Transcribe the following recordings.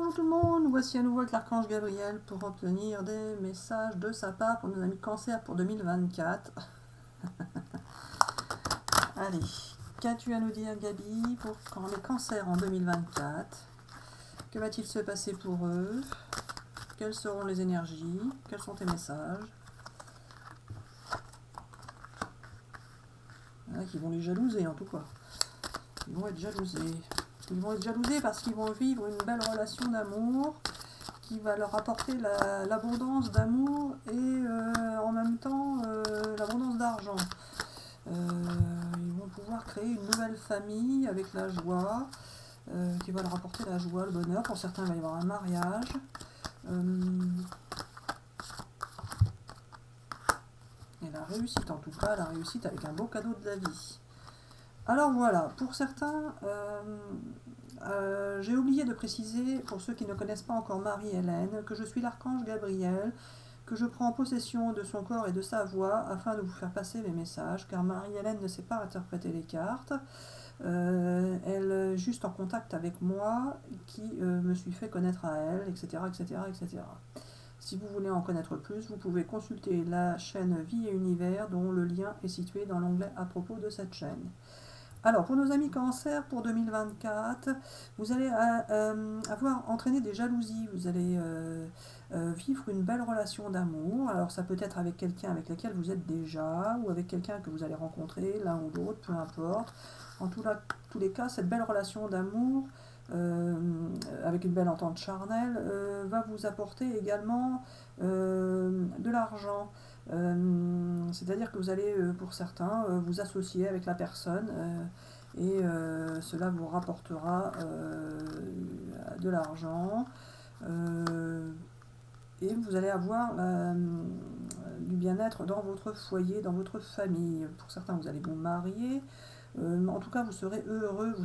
Bonjour tout le monde, voici à nouveau avec l'archange Gabriel pour obtenir des messages de sa part pour nos amis cancer pour 2024. Allez, qu'as-tu à nous dire Gabi pour quand les cancers en 2024? Que va-t-il se passer pour eux? Quelles seront les énergies? Quels sont tes messages? Il y en a qui vont les jalouser en tout cas. Ils vont être jalousés. Ils vont être jalousés parce qu'ils vont vivre une belle relation d'amour qui va leur apporter l'abondance d'amour et en même temps l'abondance d'argent. Ils vont pouvoir créer une nouvelle famille avec la joie, qui va leur apporter la joie, le bonheur. Pour certains, il va y avoir un mariage. Et la réussite, en tout cas, la réussite avec un beau cadeau de la vie. Alors voilà, pour certains, j'ai oublié de préciser, pour ceux qui ne connaissent pas encore Marie-Hélène, que je suis l'archange Gabriel, que je prends possession de son corps et de sa voix afin de vous faire passer les messages, car Marie-Hélène ne sait pas interpréter les cartes. Elle est juste en contact avec moi, qui me suis fait connaître à elle, etc., etc., etc. Si vous voulez en connaître plus, vous pouvez consulter la chaîne Vie et Univers, dont le lien est situé dans l'onglet à propos de cette chaîne. Alors, pour nos amis cancer, pour 2024, vous allez avoir entraîné des jalousies, vous allez vivre une belle relation d'amour. Alors, ça peut être avec quelqu'un avec lequel vous êtes déjà, ou avec quelqu'un que vous allez rencontrer, l'un ou l'autre, peu importe. En tous les cas, cette belle relation d'amour, avec une belle entente charnelle, va vous apporter également de l'argent. C'est-à-dire que vous allez, pour certains, vous associer avec la personne et cela vous rapportera de l'argent et vous allez avoir du bien-être dans votre foyer, dans votre famille. Pour certains, vous allez vous marier. En tout cas, vous serez heureux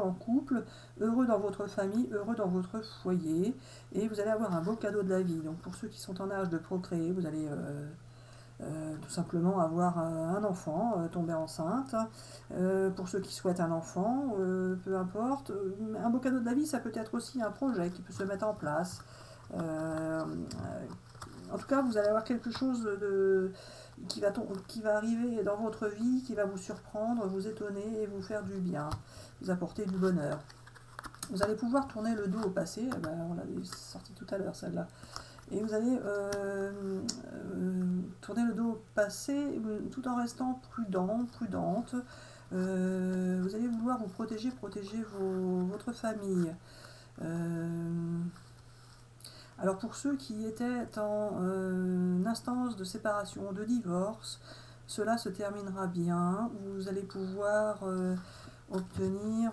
en couple, heureux dans votre famille, heureux dans votre foyer, et vous allez avoir un beau cadeau de la vie. Donc pour ceux qui sont en âge de procréer, vous allez tout simplement avoir un enfant, tomber enceinte. Pour ceux qui souhaitent un enfant, peu importe. Un beau cadeau de la vie, ça peut être aussi un projet qui peut se mettre en place. En tout cas, vous allez avoir quelque chose qui va arriver dans votre vie, qui va vous surprendre, vous étonner et vous faire du bien, vous apporter du bonheur. Vous allez pouvoir tourner le dos au passé, on l'avait sorti tout à l'heure celle-là, et vous allez tourner le dos au passé tout en restant prudente. Vous allez vouloir vous protéger votre famille. Alors pour ceux qui étaient en instance de séparation, de divorce, cela se terminera bien. Vous allez pouvoir obtenir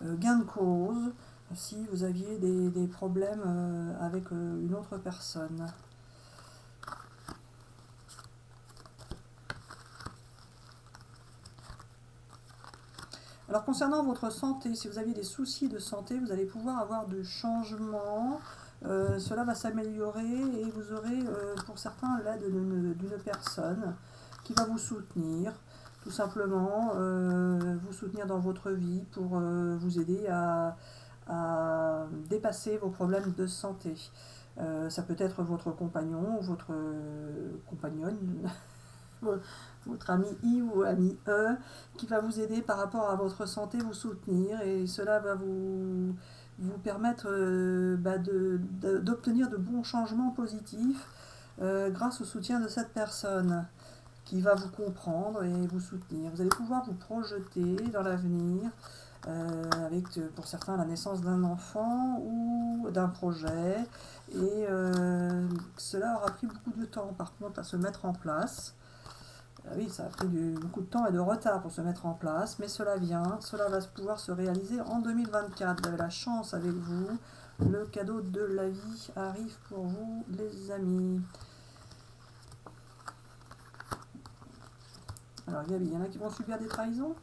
gain de cause si vous aviez des problèmes avec une autre personne. Alors concernant votre santé, si vous aviez des soucis de santé, vous allez pouvoir avoir de changements. Cela va s'améliorer et vous aurez pour certains l'aide d'une personne qui va vous soutenir, tout simplement vous soutenir dans votre vie pour vous aider à dépasser vos problèmes de santé. Ça peut être votre compagnon ou votre compagnonne, votre ami I ou ami E, qui va vous aider par rapport à votre santé, vous soutenir, et cela va vous permettre d'obtenir de bons changements positifs grâce au soutien de cette personne qui va vous comprendre et vous soutenir. Vous allez pouvoir vous projeter dans l'avenir avec pour certains la naissance d'un enfant ou d'un projet, et cela aura pris beaucoup de temps par contre à se mettre en place. Oui, ça a pris beaucoup de temps et de retard pour se mettre en place, mais cela vient, cela va pouvoir se réaliser en 2024. Vous avez la chance avec vous, le cadeau de la vie arrive pour vous, les amis. Alors Gabi, il y en a qui vont subir des trahisons.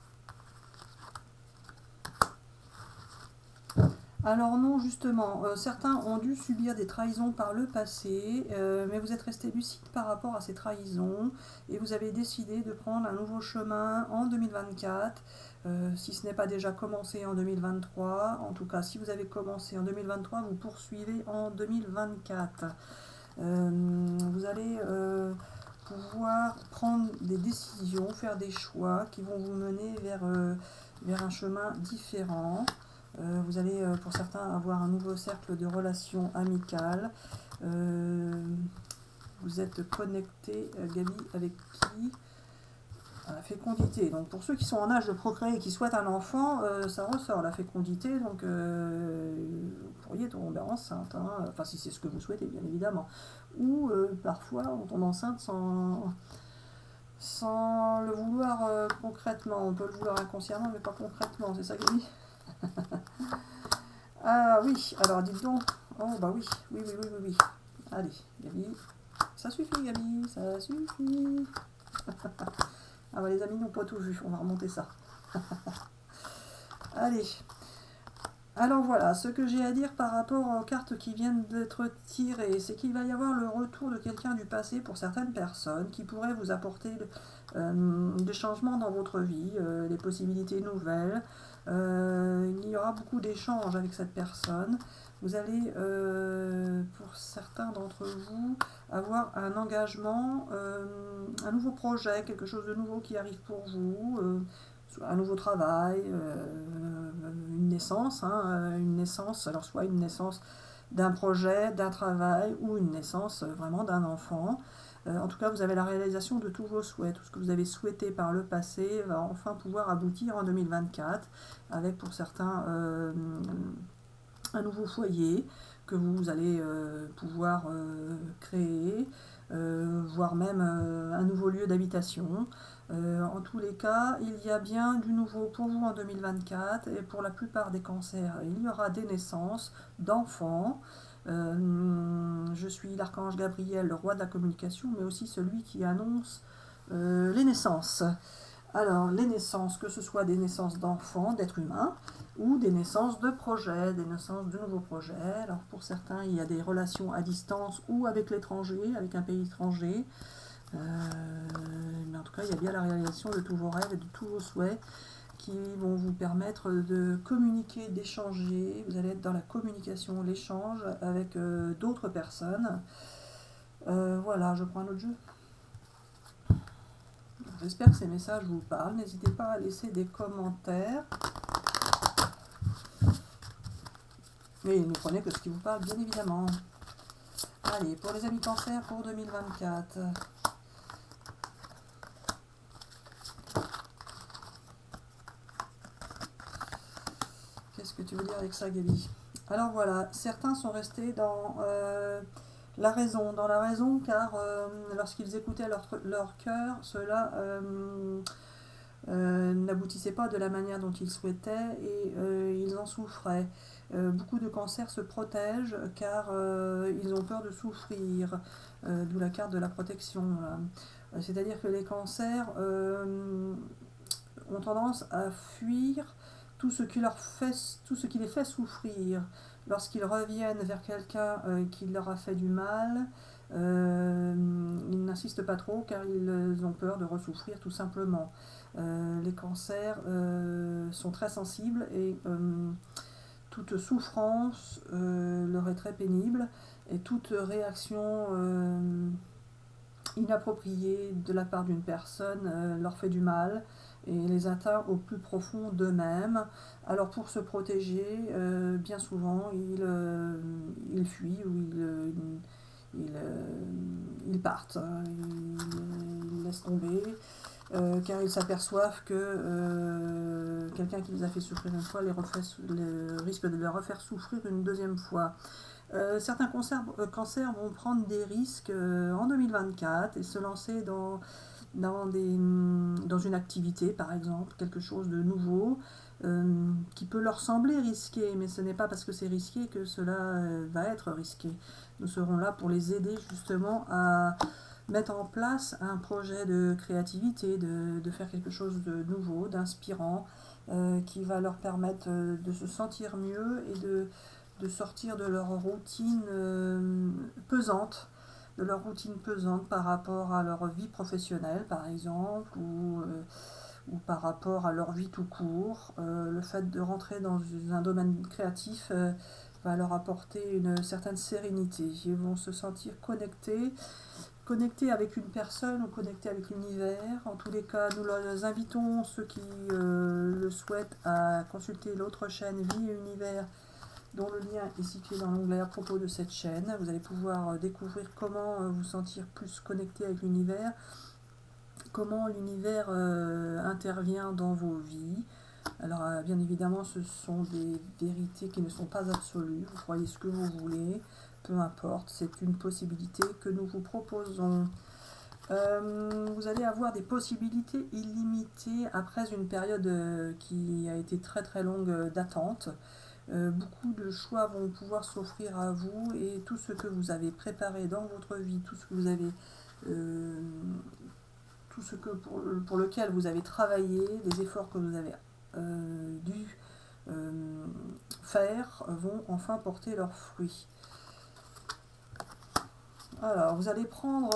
Alors non, justement, certains ont dû subir des trahisons par le passé, mais vous êtes resté lucide par rapport à ces trahisons et vous avez décidé de prendre un nouveau chemin en 2024, si ce n'est pas déjà commencé en 2023. En tout cas, si vous avez commencé en 2023, vous poursuivez en 2024. Vous allez pouvoir prendre des décisions, faire des choix qui vont vous mener vers un chemin différent. Vous allez pour certains avoir un nouveau cercle de relations amicales. Vous êtes connecté, Gabi, avec qui? À la fécondité. Donc pour ceux qui sont en âge de procréer et qui souhaitent un enfant, ça ressort la fécondité. Donc vous pourriez tomber enceinte, hein, enfin si c'est ce que vous souhaitez, bien évidemment. Ou parfois on tombe enceinte sans le vouloir concrètement. On peut le vouloir inconsciemment, mais pas concrètement. C'est ça, Gabi? Ah oui, alors dites donc. Oh bah oui, oui, oui, oui, oui, oui. Allez, Gabi. Ça suffit, Gabi, ça suffit. Ah bah les amis n'ont pas tout vu, on va remonter ça. Allez. Alors voilà, ce que j'ai à dire par rapport aux cartes qui viennent d'être tirées, c'est qu'il va y avoir le retour de quelqu'un du passé pour certaines personnes qui pourrait vous apporter des changements dans votre vie, des possibilités nouvelles. Il y aura beaucoup d'échanges avec cette personne. Vous allez, pour certains d'entre vous, avoir un engagement, un nouveau projet, quelque chose de nouveau qui arrive pour vous, un nouveau travail, une naissance, hein, une naissance, alors soit une naissance d'un projet, d'un travail, ou une naissance vraiment d'un enfant. En tout cas, vous avez la réalisation de tous vos souhaits. Tout ce que vous avez souhaité par le passé va enfin pouvoir aboutir en 2024, avec pour certains un nouveau foyer que vous allez pouvoir créer, voire même un nouveau lieu d'habitation. En tous les cas, il y a bien du nouveau pour vous en 2024 et pour la plupart des cancers, il y aura des naissances d'enfants. Je suis l'archange Gabriel, le roi de la communication, mais aussi celui qui annonce les naissances. Alors, les naissances, que ce soit des naissances d'enfants, d'êtres humains, ou des naissances de projets, des naissances de nouveaux projets. Alors, pour certains, il y a des relations à distance ou avec l'étranger, avec un pays étranger. Mais en tout cas, il y a bien la réalisation de tous vos rêves et de tous vos souhaits qui vont vous permettre de communiquer, d'échanger. Vous allez être dans la communication, l'échange avec d'autres personnes. Voilà, je prends un autre jeu. J'espère que ces messages vous parlent. N'hésitez pas à laisser des commentaires. Mais ne prenez que ce qui vous parle, bien évidemment. Allez, pour les amis cancer pour 2024. Qu'est-ce que tu veux dire avec ça, Gabi? Alors voilà, certains sont restés dans la raison, car lorsqu'ils écoutaient leur cœur, cela n'aboutissait pas de la manière dont ils souhaitaient et ils en souffraient. Beaucoup de cancers se protègent car ils ont peur de souffrir, d'où la carte de la protection. C'est-à-dire que les cancers ont tendance à fuir tout ce qui les fait souffrir. Lorsqu'ils reviennent vers quelqu'un qui leur a fait du mal, ils n'insistent pas trop car ils ont peur de ressouffrir tout simplement. Les cancers sont très sensibles et toute souffrance leur est très pénible et toute réaction inappropriée de la part d'une personne leur fait du mal et les atteint au plus profond d'eux-mêmes. Alors pour se protéger, bien souvent, ils fuient ou ils partent, ils laissent tomber, car ils s'aperçoivent que quelqu'un qui les a fait souffrir une fois risque de les refaire souffrir une deuxième fois. Certains cancers vont prendre des risques en 2024 et se lancer dans une activité, par exemple, quelque chose de nouveau, qui peut leur sembler risqué, mais ce n'est pas parce que c'est risqué que cela va être risqué. Nous serons là pour les aider justement à mettre en place un projet de créativité, de faire quelque chose de nouveau, d'inspirant, qui va leur permettre de se sentir mieux et de sortir de leur routine pesante, par rapport à leur vie professionnelle par exemple, ou par rapport à leur vie tout court. Le fait de rentrer dans un domaine créatif va leur apporter une certaine sérénité. Ils vont se sentir connectés avec une personne ou connectés avec l'univers. En tous les cas, nous les invitons, ceux qui le souhaitent, à consulter l'autre chaîne Vie et Univers, dont le lien est situé dans l'onglet à propos de cette chaîne. Vous allez pouvoir découvrir comment vous sentir plus connecté avec l'univers, comment l'univers intervient dans vos vies. Alors bien évidemment, ce sont des vérités qui ne sont pas absolues, vous croyez ce que vous voulez, peu importe, c'est une possibilité que nous vous proposons. Vous allez avoir des possibilités illimitées après une période qui a été très très longue d'attente. Beaucoup de choix vont pouvoir s'offrir à vous, et tout ce que vous avez préparé dans votre vie, tout ce que vous avez tout ce que pour lequel vous avez travaillé, les efforts que vous avez dû faire vont enfin porter leurs fruits. Alors, vous allez prendre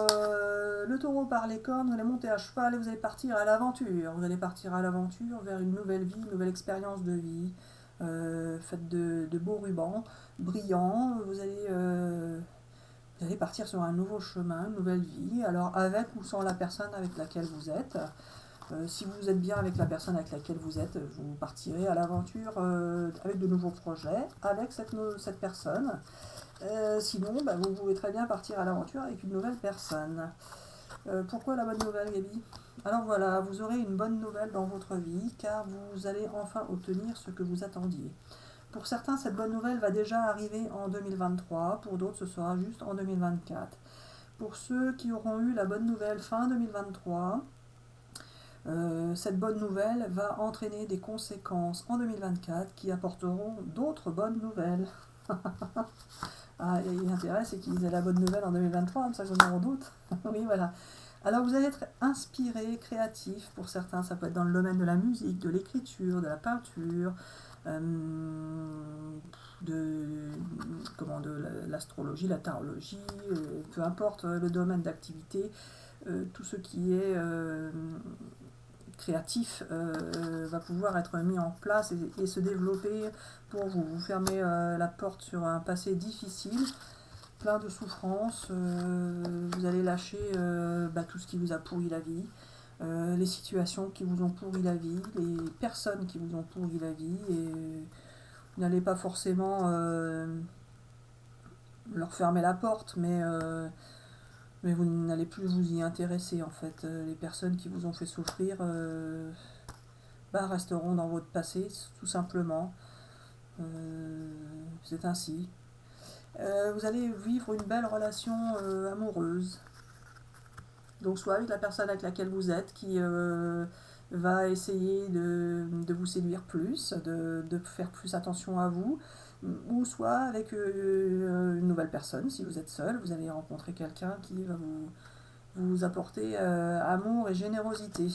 le taureau par les cornes, vous allez monter à cheval et vous allez partir à l'aventure. Vous allez partir à l'aventure vers une nouvelle vie, une nouvelle expérience de vie, faite de beaux rubans brillants. Vous allez partir sur un nouveau chemin, une nouvelle vie, alors avec ou sans la personne avec laquelle vous êtes. Si vous êtes bien avec la personne avec laquelle vous êtes, vous partirez à l'aventure avec de nouveaux projets, avec cette personne. Sinon, vous pouvez très bien partir à l'aventure avec une nouvelle personne. Pourquoi la bonne nouvelle, Gaby? Alors voilà, vous aurez une bonne nouvelle dans votre vie, car vous allez enfin obtenir ce que vous attendiez. Pour certains, cette bonne nouvelle va déjà arriver en 2023, pour d'autres, ce sera juste en 2024. Pour ceux qui auront eu la bonne nouvelle fin 2023, cette bonne nouvelle va entraîner des conséquences en 2024 qui apporteront d'autres bonnes nouvelles. Ah, et l'intérêt, c'est qu'ils aient la bonne nouvelle en 2023, ça j'en ai en doute. Oui, voilà. Alors vous allez être inspiré, créatif, pour certains, ça peut être dans le domaine de la musique, de l'écriture, de la peinture, de l'astrologie, la tarologie, peu importe le domaine d'activité, tout ce qui est créatif va pouvoir être mis en place et se développer pour vous. Vous fermez la porte sur un passé difficile, plein de souffrances, vous allez lâcher tout ce qui vous a pourri la vie, les situations qui vous ont pourri la vie, les personnes qui vous ont pourri la vie, et vous n'allez pas forcément leur fermer la porte, mais vous n'allez plus vous y intéresser en fait. Les personnes qui vous ont fait souffrir resteront dans votre passé, tout simplement. C'est ainsi. Vous allez vivre une belle relation amoureuse. Donc soit avec la personne avec laquelle vous êtes, qui va essayer de vous séduire plus, de faire plus attention à vous, ou soit avec une nouvelle personne. Si vous êtes seul, vous allez rencontrer quelqu'un qui va vous apporter amour et générosité.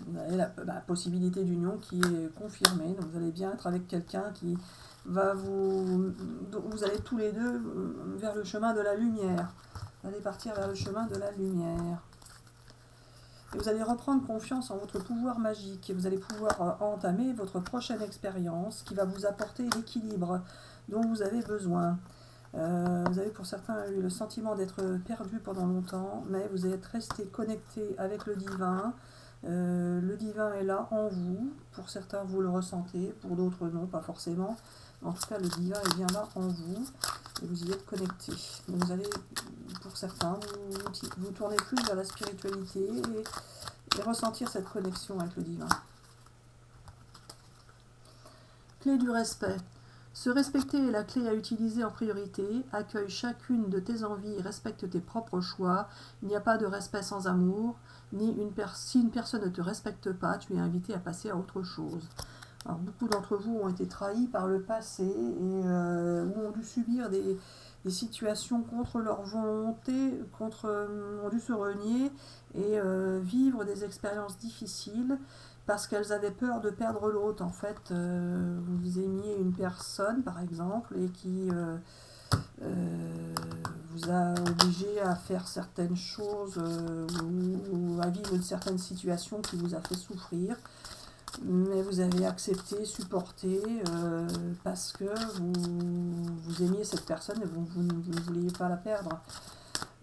Vous avez la possibilité d'union qui est confirmée, donc vous allez bien être avec quelqu'un qui va vous allez tous les deux vers le chemin de la lumière. Vous allez partir vers le chemin de la lumière. Et vous allez reprendre confiance en votre pouvoir magique, et vous allez pouvoir entamer votre prochaine expérience qui va vous apporter l'équilibre dont vous avez besoin. Vous avez pour certains eu le sentiment d'être perdu pendant longtemps, mais vous êtes resté connecté avec le divin. Le divin est là en vous. Pour certains, vous le ressentez, pour d'autres, non, pas forcément. En tout cas, le divin est bien là en vous et vous y êtes connecté. Donc vous allez, pour certains, vous tourner plus vers la spiritualité et ressentir cette connexion avec le divin. Clé du respect. Se respecter est la clé à utiliser en priorité. Accueille chacune de tes envies et respecte tes propres choix. Il n'y a pas de respect sans amour. Si une personne ne te respecte pas, tu es invité à passer à autre chose. Alors, beaucoup d'entre vous ont été trahis par le passé et ou ont dû subir des situations contre leur volonté, ont dû se renier et vivre des expériences difficiles parce qu'elles avaient peur de perdre l'autre. En fait, vous aimiez une personne, par exemple, et qui vous a obligé à faire certaines choses ou à vivre une certaine situation qui vous a fait souffrir. Mais vous avez accepté, supporté, parce que vous aimiez cette personne et vous ne vouliez pas la perdre.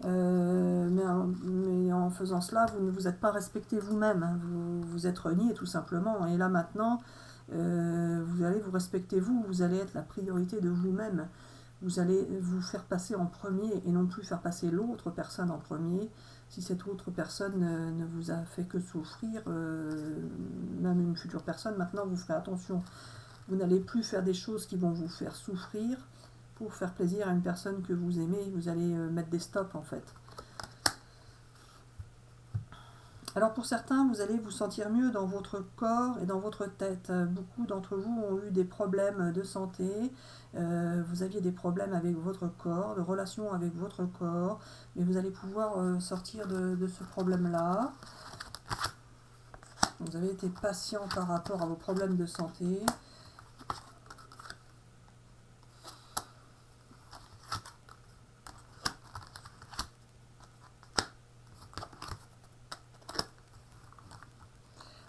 Mais en faisant cela, vous ne vous êtes pas respecté vous-même. Hein. Vous êtes renié tout simplement. Et là maintenant, vous allez vous respecter vous allez être la priorité de vous-même. Vous allez vous faire passer en premier et non plus faire passer l'autre personne en premier. Si cette autre personne ne vous a fait que souffrir, même une future personne, maintenant vous ferez attention. Vous n'allez plus faire des choses qui vont vous faire souffrir pour faire plaisir à une personne que vous aimez. Vous allez mettre des stops en fait. Alors pour certains, vous allez vous sentir mieux dans votre corps et dans votre tête. Beaucoup d'entre vous ont eu des problèmes de santé, vous aviez des problèmes avec votre corps, de relations avec votre corps, mais vous allez pouvoir sortir de ce problème-là. Vous avez été patient par rapport à vos problèmes de santé.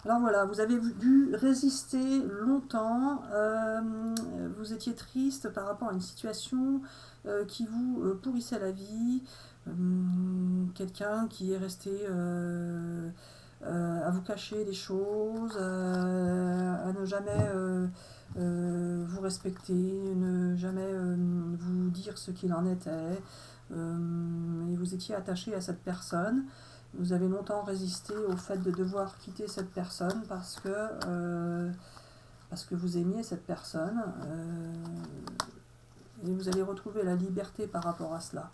Alors voilà, vous avez dû résister longtemps, vous étiez triste par rapport à une situation qui vous pourrissait la vie, quelqu'un qui est resté à vous cacher des choses, à ne jamais vous respecter, ne jamais vous dire ce qu'il en était, et vous étiez attaché à cette personne. Vous avez longtemps résisté au fait de devoir quitter cette personne parce que vous aimiez cette personne, et vous allez retrouver la liberté par rapport à cela.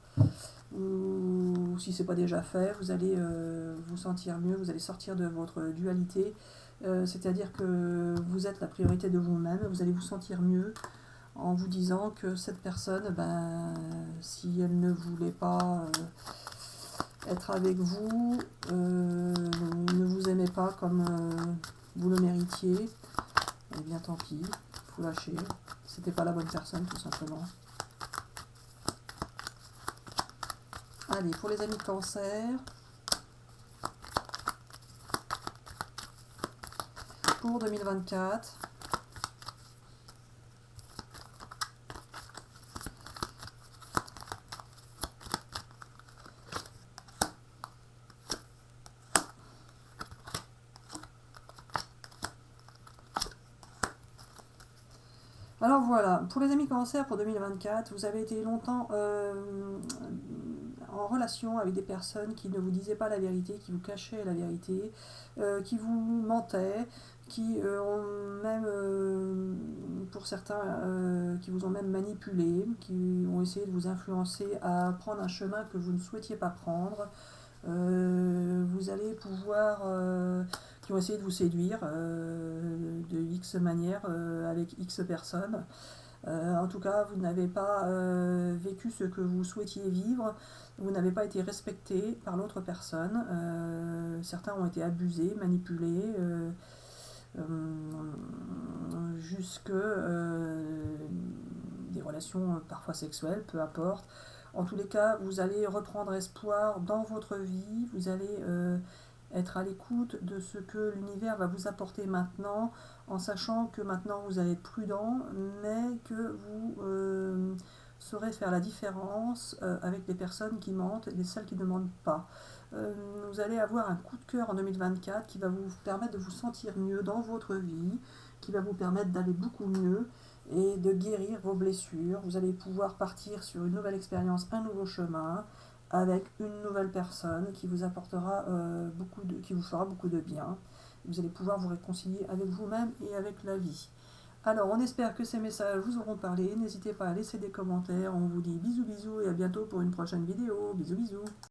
Ou si ce n'est pas déjà fait, vous allez vous sentir mieux, vous allez sortir de votre dualité, c'est-à-dire que vous êtes la priorité de vous-même, vous allez vous sentir mieux en vous disant que cette personne, si elle ne voulait pas être avec vous, ne vous aimait pas comme vous le méritiez, et bien tant pis, faut lâcher. C'était pas la bonne personne tout simplement. Allez, pour les amis de Cancer, pour 2024, alors voilà, pour les amis Cancer, pour 2024, vous avez été longtemps en relation avec des personnes qui ne vous disaient pas la vérité, qui vous cachaient la vérité, qui vous mentaient, qui ont même, pour certains, qui vous ont même manipulé, qui ont essayé de vous influencer à prendre un chemin que vous ne souhaitiez pas prendre. Vous allez pouvoir, qui ont essayé de vous séduire de X manière avec X personnes. En tout cas, vous n'avez pas vécu ce que vous souhaitiez vivre, vous n'avez pas été respecté par l'autre personne. Certains ont été abusés, manipulés, jusque des relations parfois sexuelles, peu importe. En tous les cas, vous allez reprendre espoir dans votre vie, vous allez être à l'écoute de ce que l'univers va vous apporter maintenant, en sachant que maintenant vous allez être prudent, mais que vous saurez faire la différence avec les personnes qui mentent et celles qui ne mentent pas. Vous allez avoir un coup de cœur en 2024 qui va vous permettre de vous sentir mieux dans votre vie, qui va vous permettre d'aller beaucoup mieux et de guérir vos blessures. Vous allez pouvoir partir sur une nouvelle expérience, un nouveau chemin, avec une nouvelle personne qui vous apportera qui vous fera beaucoup de bien. Vous allez pouvoir vous réconcilier avec vous-même et avec la vie. Alors, on espère que ces messages vous auront parlé. N'hésitez pas à laisser des commentaires. On vous dit bisous bisous et à bientôt pour une prochaine vidéo. Bisous bisous.